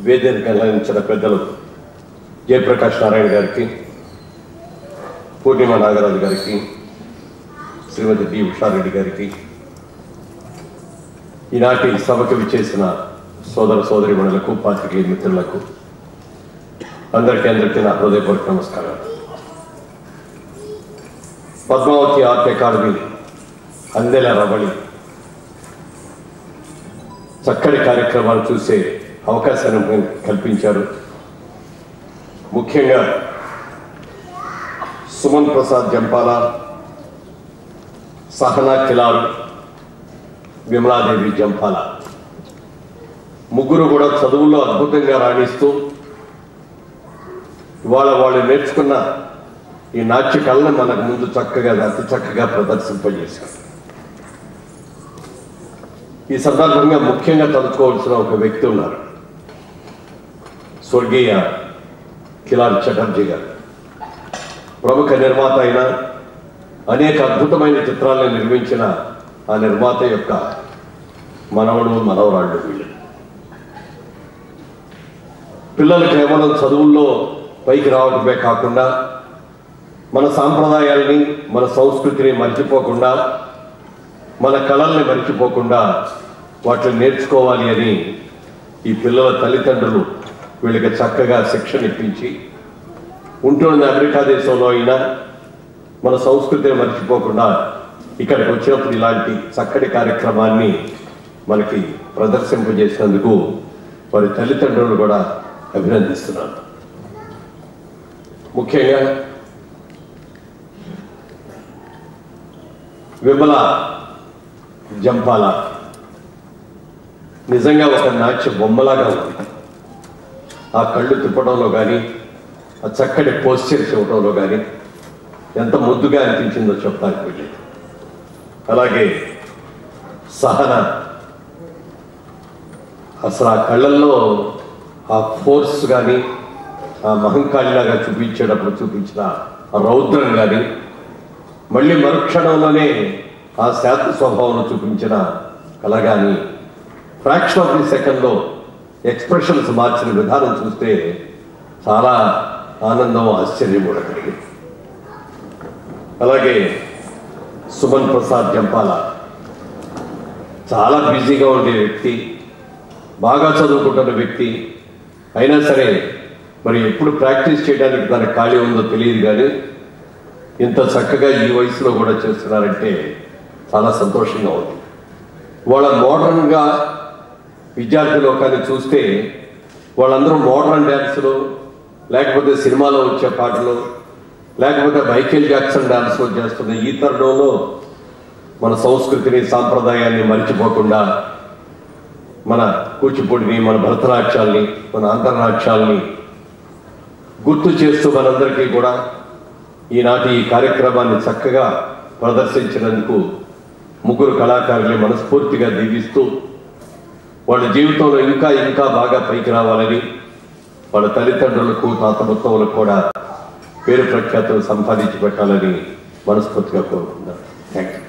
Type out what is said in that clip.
వేదికను అలంకరించిన పెద్దలు జయప్రకాష్ నారాయణ గారికి, పూర్ణిమ నాగరాజు గారికి, శ్రీమతి డి ఉషారెడ్డి గారికి, ఈనాటి సభకు విచ్చేసిన సోదర సోదరీమణులకు, పాత్రికేయ మిత్రులకు అందరికీ నా హృదయపూర్వక నమస్కారాలు. పద్మావతి ఆర్ట్ అకాడమీ అందెల రవళి చక్కటి కార్యక్రమాలు చూసే అవకాశాన్ని కల్పించారు. ముఖ్యంగా సుమన్ ప్రసాద్ జంపాల, సహనా కిలార్, విమలాదేవి జంపాల ముగ్గురు కూడా చదువుల్లో అద్భుతంగా రాణిస్తూ ఇవాళ వాళ్ళు నేర్చుకున్న ఈ నాట్య కళను మనకు ముందు అతి చక్కగా ప్రదర్శింపజేశారు. ఈ సందర్భంగా ముఖ్యంగా తలుచుకోవాల్సిన ఒక వ్యక్తి ఉన్నారు, స్వర్గీయ కిలార్ చటర్జీ గారు. ప్రముఖ నిర్మాత అయిన అనేక అద్భుతమైన చిత్రాలను నిర్మించిన ఆ నిర్మాత యొక్క మనవడు మనవరాళ్ళు వీళ్ళు. పిల్లలు కేవలం చదువుల్లో పైకి రావడమే కాకుండా మన సాంప్రదాయాల్ని, మన సంస్కృతిని మర్చిపోకుండా, మన కళల్ని మర్చిపోకుండా వాటిని నేర్చుకోవాలి అని ఈ పిల్లల తల్లిదండ్రులు వీళ్ళకి చక్కగా శిక్షణ ఇప్పించి, ఉంటున్న అమెరికా దేశంలో అయినా మన సంస్కృతిని మర్చిపోకుండా ఇక్కడికి వచ్చినప్పుడు ఇలాంటి చక్కటి కార్యక్రమాన్ని మనకి ప్రదర్శింపజేసినందుకు వారి తల్లిదండ్రులు కూడా అభినందిస్తున్నాను. ముఖ్యంగా విమల జంపాల నిజంగా ఒక నాట్య బొమ్మలాగా ఉంది. ఆ కళ్ళు తిప్పడంలో కానీ, ఆ చక్కటి పోస్చర్స్ ఇవ్వడంలో కానీ ఎంత ముద్దుగా అనిపించిందో చెప్పడానికి వెళ్ళేది. అలాగే సహన అసలు ఆ కళ్ళల్లో ఆ ఫోర్స్ కానీ, ఆ మహంకాళిలాగా చూపించిన ఆ రౌద్రం కానీ, మళ్ళీ మరుక్షణంలోనే ఆ శాంత స్వభావం చూపించిన కళ కానీ, ఫ్రాక్షన్ ఆఫ్ ది సెకండ్లో ఎక్స్ప్రెషన్స్ మార్చిన విధానం చూస్తే చాలా ఆనందం, ఆశ్చర్యం కూడా కలిగింది. అలాగే సుమన్ ప్రసాద్ జంపాల చాలా బిజీగా ఉండే వ్యక్తి, బాగా చదువుకుంటున్న వ్యక్తి అయినా సరే మరి ఎప్పుడు ప్రాక్టీస్ చేయడానికి తనకు ఖాళీ ఉందో తెలియదు, కానీ ఇంత చక్కగా ఈ వయసులో కూడా చేస్తున్నారంటే చాలా సంతోషంగా ఉంది. వాళ్ళ మోడర్న్గా విద్యార్థి లోకాన్ని చూస్తే వాళ్ళందరూ మోడర్న్ డ్యాన్సులు, లేకపోతే సినిమాలో వచ్చే పాటలు, లేకపోతే మైకేల్ జాక్సన్ డ్యాన్స్లో చేస్తున్న ఈ తరుణంలో మన సంస్కృతిని, సాంప్రదాయాన్ని మర్చిపోకుండా మన కూచిపూడిని, మన భరతనాట్యాల్ని, మన అంతర్నాట్యాల్ని గుర్తు చేస్తూ మనందరికీ కూడా ఈనాటి ఈ కార్యక్రమాన్ని చక్కగా ప్రదర్శించినందుకు ముగ్గురు కళాకారుల్ని మనస్ఫూర్తిగా దీవిస్తూ వాళ్ళ జీవితంలో ఇంకా ఇంకా బాగా పైకి రావాలని, వాళ్ళ తల్లిదండ్రులకు, తాత ముత్తవులకు కూడా పేరు ప్రఖ్యాతులు సంపాదించి పెట్టాలని మనస్ఫూర్తిగా కోరుకుంటున్నాను. Thank you.